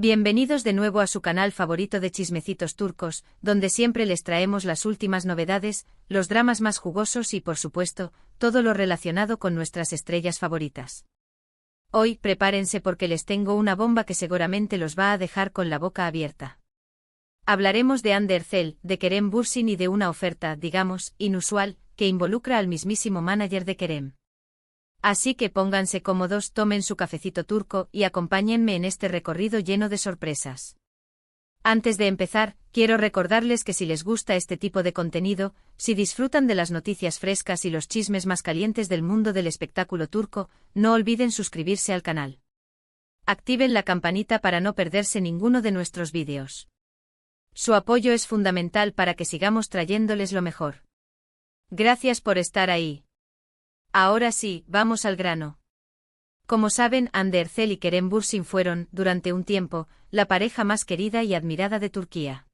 Bienvenidos de nuevo a su canal favorito de chismecitos turcos, donde siempre les traemos las últimas novedades, los dramas más jugosos y, por supuesto, todo lo relacionado con nuestras estrellas favoritas. Hoy, prepárense porque les tengo una bomba que seguramente los va a dejar con la boca abierta. Hablaremos de Hande Erçel, de Kerem Bürsin y de una oferta, digamos, inusual, que involucra al mismísimo manager de Kerem. Así que pónganse cómodos, tomen su cafecito turco y acompáñenme en este recorrido lleno de sorpresas. Antes de empezar, quiero recordarles que si les gusta este tipo de contenido, si disfrutan de las noticias frescas y los chismes más calientes del mundo del espectáculo turco, no olviden suscribirse al canal. Activen la campanita para no perderse ninguno de nuestros vídeos. Su apoyo es fundamental para que sigamos trayéndoles lo mejor. Gracias por estar ahí. Ahora sí, vamos al grano. Como saben, Hande Erçel y Kerem Bürsin fueron, durante un tiempo, la pareja más querida y admirada de Turquía.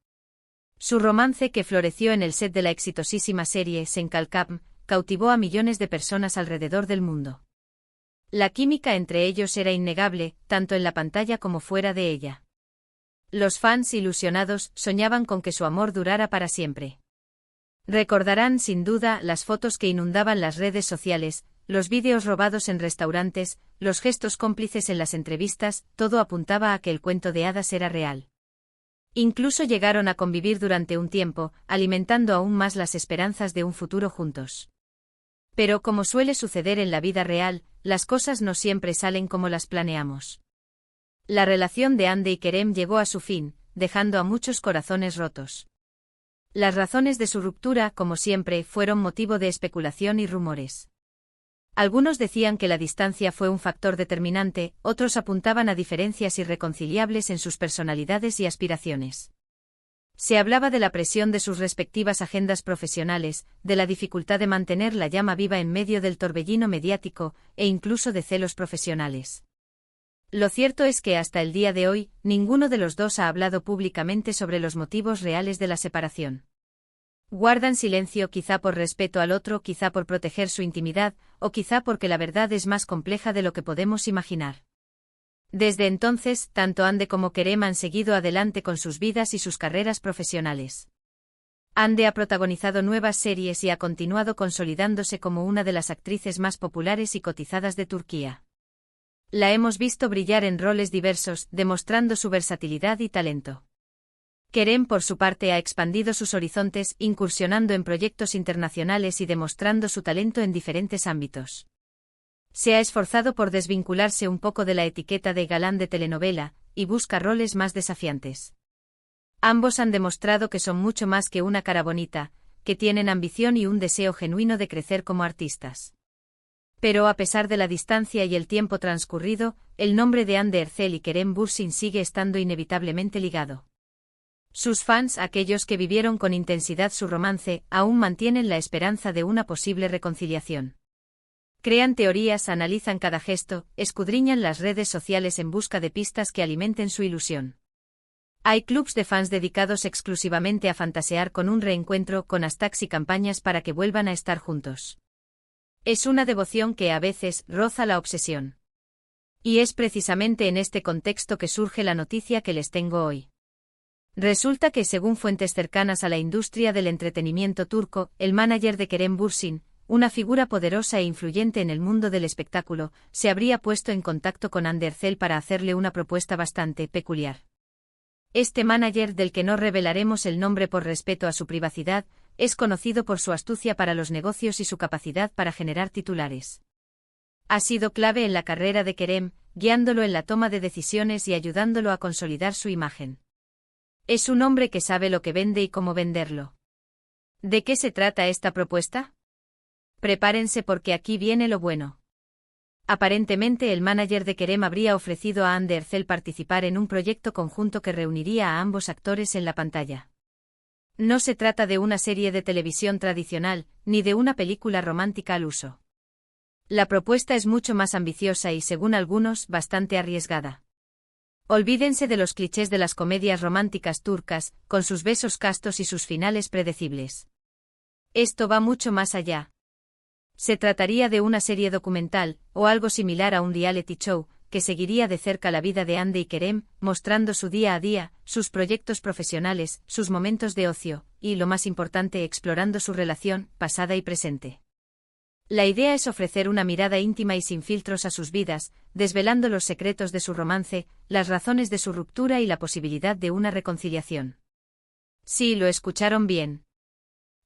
Su romance, que floreció en el set de la exitosísima serie Sen Kalkam, cautivó a millones de personas alrededor del mundo. La química entre ellos era innegable, tanto en la pantalla como fuera de ella. Los fans ilusionados soñaban con que su amor durara para siempre. Recordarán sin duda las fotos que inundaban las redes sociales, los vídeos robados en restaurantes, los gestos cómplices en las entrevistas, todo apuntaba a que el cuento de hadas era real. Incluso llegaron a convivir durante un tiempo, alimentando aún más las esperanzas de un futuro juntos. Pero como suele suceder en la vida real, las cosas no siempre salen como las planeamos. La relación de Hande y Kerem llegó a su fin, dejando a muchos corazones rotos. Las razones de su ruptura, como siempre, fueron motivo de especulación y rumores. Algunos decían que la distancia fue un factor determinante, otros apuntaban a diferencias irreconciliables en sus personalidades y aspiraciones. Se hablaba de la presión de sus respectivas agendas profesionales, de la dificultad de mantener la llama viva en medio del torbellino mediático, e incluso de celos profesionales. Lo cierto es que hasta el día de hoy, ninguno de los dos ha hablado públicamente sobre los motivos reales de la separación. Guardan silencio quizá por respeto al otro, quizá por proteger su intimidad, o quizá porque la verdad es más compleja de lo que podemos imaginar. Desde entonces, tanto Hande como Kerem han seguido adelante con sus vidas y sus carreras profesionales. Hande ha protagonizado nuevas series y ha continuado consolidándose como una de las actrices más populares y cotizadas de Turquía. La hemos visto brillar en roles diversos, demostrando su versatilidad y talento. Kerem, por su parte, ha expandido sus horizontes, incursionando en proyectos internacionales y demostrando su talento en diferentes ámbitos. Se ha esforzado por desvincularse un poco de la etiqueta de galán de telenovela, y busca roles más desafiantes. Ambos han demostrado que son mucho más que una cara bonita, que tienen ambición y un deseo genuino de crecer como artistas. Pero a pesar de la distancia y el tiempo transcurrido, el nombre de Hande Erçel y Kerem Bürsin sigue estando inevitablemente ligado. Sus fans, aquellos que vivieron con intensidad su romance, aún mantienen la esperanza de una posible reconciliación. Crean teorías, analizan cada gesto, escudriñan las redes sociales en busca de pistas que alimenten su ilusión. Hay clubs de fans dedicados exclusivamente a fantasear con un reencuentro, con hashtags y campañas para que vuelvan a estar juntos. Es una devoción que a veces roza la obsesión. Y es precisamente en este contexto que surge la noticia que les tengo hoy. Resulta que, según fuentes cercanas a la industria del entretenimiento turco, el manager de Kerem Bürsin, una figura poderosa e influyente en el mundo del espectáculo, se habría puesto en contacto con Hande Erçel para hacerle una propuesta bastante peculiar. Este manager, del que no revelaremos el nombre por respeto a su privacidad, es conocido por su astucia para los negocios y su capacidad para generar titulares. Ha sido clave en la carrera de Kerem, guiándolo en la toma de decisiones y ayudándolo a consolidar su imagen. Es un hombre que sabe lo que vende y cómo venderlo. ¿De qué se trata esta propuesta? Prepárense porque aquí viene lo bueno. Aparentemente el manager de Kerem habría ofrecido a Hande Erçel participar en un proyecto conjunto que reuniría a ambos actores en la pantalla. No se trata de una serie de televisión tradicional, ni de una película romántica al uso. La propuesta es mucho más ambiciosa y, según algunos, bastante arriesgada. Olvídense de los clichés de las comedias románticas turcas, con sus besos castos y sus finales predecibles. Esto va mucho más allá. Se trataría de una serie documental, o algo similar a un reality show, que seguiría de cerca la vida de Hande y Kerem, mostrando su día a día, sus proyectos profesionales, sus momentos de ocio, y, lo más importante, explorando su relación, pasada y presente. La idea es ofrecer una mirada íntima y sin filtros a sus vidas, desvelando los secretos de su romance, las razones de su ruptura y la posibilidad de una reconciliación. Sí, lo escucharon bien.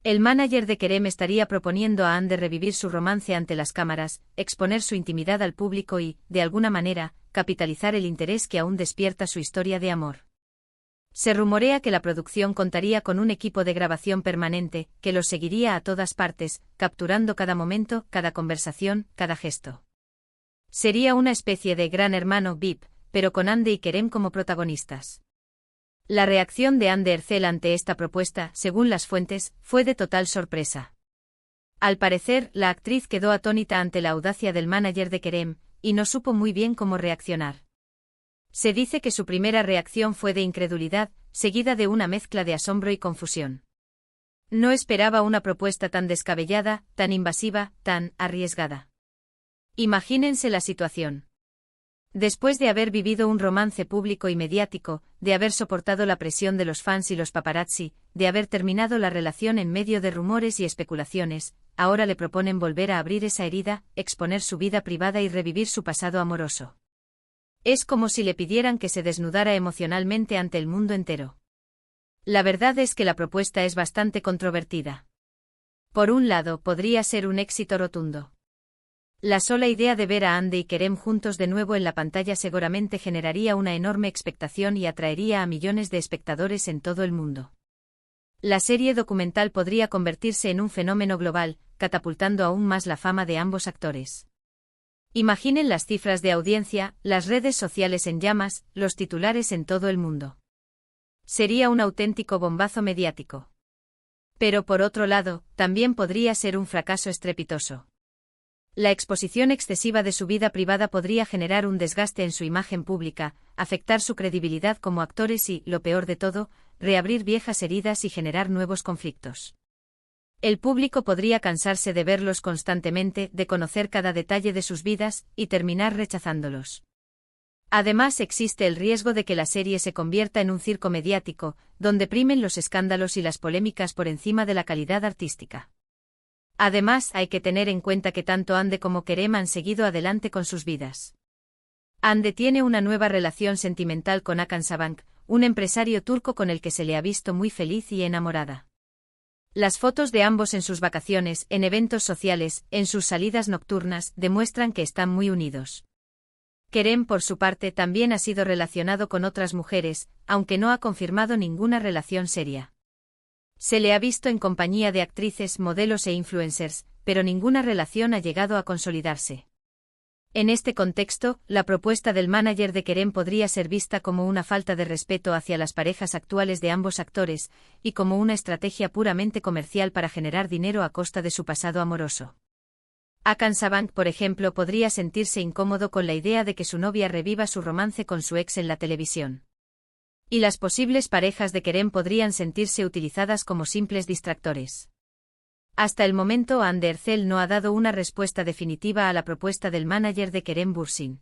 El manager de Kerem estaría proponiendo a Hande revivir su romance ante las cámaras, exponer su intimidad al público y, de alguna manera, capitalizar el interés que aún despierta su historia de amor. Se rumorea que la producción contaría con un equipo de grabación permanente, que los seguiría a todas partes, capturando cada momento, cada conversación, cada gesto. Sería una especie de Gran Hermano VIP, pero con Hande y Kerem como protagonistas. La reacción de Hande Erçel ante esta propuesta, según las fuentes, fue de total sorpresa. Al parecer, la actriz quedó atónita ante la audacia del manager de Kerem, y no supo muy bien cómo reaccionar. Se dice que su primera reacción fue de incredulidad, seguida de una mezcla de asombro y confusión. No esperaba una propuesta tan descabellada, tan invasiva, tan arriesgada. Imagínense la situación. Después de haber vivido un romance público y mediático, de haber soportado la presión de los fans y los paparazzi, de haber terminado la relación en medio de rumores y especulaciones, ahora le proponen volver a abrir esa herida, exponer su vida privada y revivir su pasado amoroso. Es como si le pidieran que se desnudara emocionalmente ante el mundo entero. La verdad es que la propuesta es bastante controvertida. Por un lado, podría ser un éxito rotundo. La sola idea de ver a Hande y Kerem juntos de nuevo en la pantalla seguramente generaría una enorme expectación y atraería a millones de espectadores en todo el mundo. La serie documental podría convertirse en un fenómeno global, catapultando aún más la fama de ambos actores. Imaginen las cifras de audiencia, las redes sociales en llamas, los titulares en todo el mundo. Sería un auténtico bombazo mediático. Pero por otro lado, también podría ser un fracaso estrepitoso. La exposición excesiva de su vida privada podría generar un desgaste en su imagen pública, afectar su credibilidad como actores y, lo peor de todo, reabrir viejas heridas y generar nuevos conflictos. El público podría cansarse de verlos constantemente, de conocer cada detalle de sus vidas, y terminar rechazándolos. Además, existe el riesgo de que la serie se convierta en un circo mediático, donde primen los escándalos y las polémicas por encima de la calidad artística. Además, hay que tener en cuenta que tanto Hande como Kerem han seguido adelante con sus vidas. Hande tiene una nueva relación sentimental con Hakan Sabank, un empresario turco con el que se le ha visto muy feliz y enamorada. Las fotos de ambos en sus vacaciones, en eventos sociales, en sus salidas nocturnas, demuestran que están muy unidos. Kerem, por su parte, también ha sido relacionado con otras mujeres, aunque no ha confirmado ninguna relación seria. Se le ha visto en compañía de actrices, modelos e influencers, pero ninguna relación ha llegado a consolidarse. En este contexto, la propuesta del manager de Kerem podría ser vista como una falta de respeto hacia las parejas actuales de ambos actores, y como una estrategia puramente comercial para generar dinero a costa de su pasado amoroso. Hakan Sabank, por ejemplo, podría sentirse incómodo con la idea de que su novia reviva su romance con su ex en la televisión. Y las posibles parejas de Kerem podrían sentirse utilizadas como simples distractores. Hasta el momento, Hande Erçel no ha dado una respuesta definitiva a la propuesta del manager de Kerem Bürsin.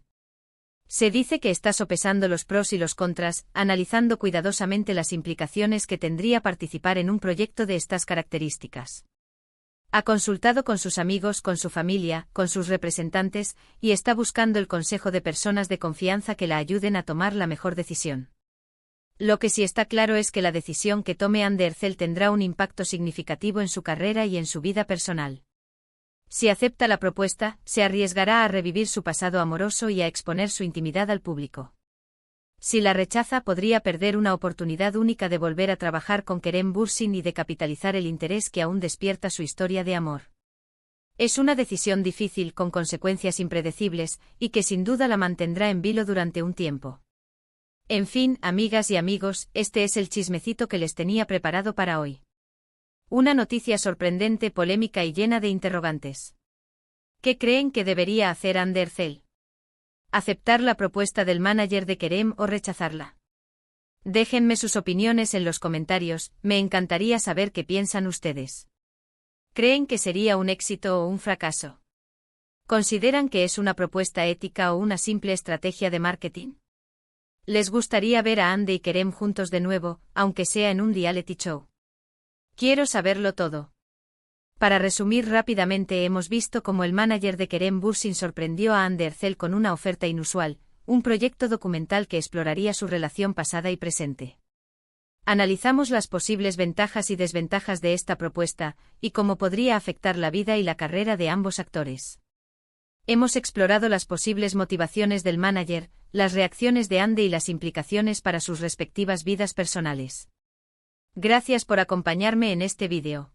Se dice que está sopesando los pros y los contras, analizando cuidadosamente las implicaciones que tendría participar en un proyecto de estas características. Ha consultado con sus amigos, con su familia, con sus representantes, y está buscando el consejo de personas de confianza que la ayuden a tomar la mejor decisión. Lo que sí está claro es que la decisión que tome Hande Erçel tendrá un impacto significativo en su carrera y en su vida personal. Si acepta la propuesta, se arriesgará a revivir su pasado amoroso y a exponer su intimidad al público. Si la rechaza, podría perder una oportunidad única de volver a trabajar con Kerem Bürsin y de capitalizar el interés que aún despierta su historia de amor. Es una decisión difícil, con consecuencias impredecibles, y que sin duda la mantendrá en vilo durante un tiempo. En fin, amigas y amigos, este es el chismecito que les tenía preparado para hoy. Una noticia sorprendente, polémica y llena de interrogantes. ¿Qué creen que debería hacer Hande Erçel? ¿Aceptar la propuesta del manager de Kerem o rechazarla? Déjenme sus opiniones en los comentarios, me encantaría saber qué piensan ustedes. ¿Creen que sería un éxito o un fracaso? ¿Consideran que es una propuesta ética o una simple estrategia de marketing? ¿Les gustaría ver a Andy y Kerem juntos de nuevo, aunque sea en un reality show? Quiero saberlo todo. Para resumir rápidamente, hemos visto cómo el manager de Kerem Bürsin sorprendió a Hande Erçel con una oferta inusual, un proyecto documental que exploraría su relación pasada y presente. Analizamos las posibles ventajas y desventajas de esta propuesta, y cómo podría afectar la vida y la carrera de ambos actores. Hemos explorado las posibles motivaciones del manager, las reacciones de Hande y las implicaciones para sus respectivas vidas personales. Gracias por acompañarme en este vídeo.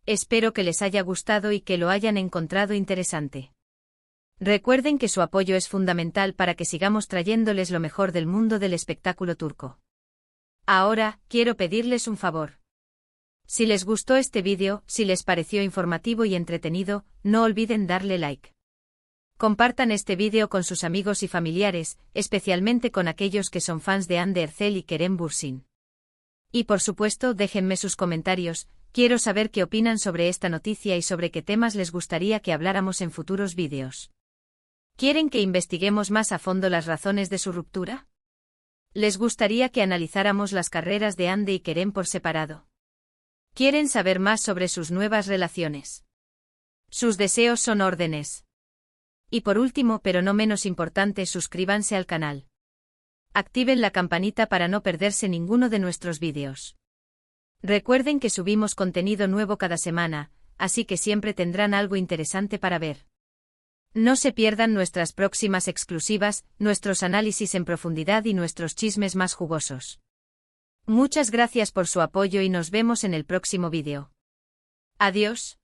Espero que les haya gustado y que lo hayan encontrado interesante. Recuerden que su apoyo es fundamental para que sigamos trayéndoles lo mejor del mundo del espectáculo turco. Ahora, quiero pedirles un favor. Si les gustó este vídeo, si les pareció informativo y entretenido, no olviden darle like. Compartan este vídeo con sus amigos y familiares, especialmente con aquellos que son fans de Hande Erçel y Kerem Bürsin. Y por supuesto, déjenme sus comentarios, quiero saber qué opinan sobre esta noticia y sobre qué temas les gustaría que habláramos en futuros vídeos. ¿Quieren que investiguemos más a fondo las razones de su ruptura? ¿Les gustaría que analizáramos las carreras de Hande y Kerem por separado? ¿Quieren saber más sobre sus nuevas relaciones? Sus deseos son órdenes. Y por último, pero no menos importante, suscríbanse al canal. Activen la campanita para no perderse ninguno de nuestros vídeos. Recuerden que subimos contenido nuevo cada semana, así que siempre tendrán algo interesante para ver. No se pierdan nuestras próximas exclusivas, nuestros análisis en profundidad y nuestros chismes más jugosos. Muchas gracias por su apoyo y nos vemos en el próximo vídeo. Adiós.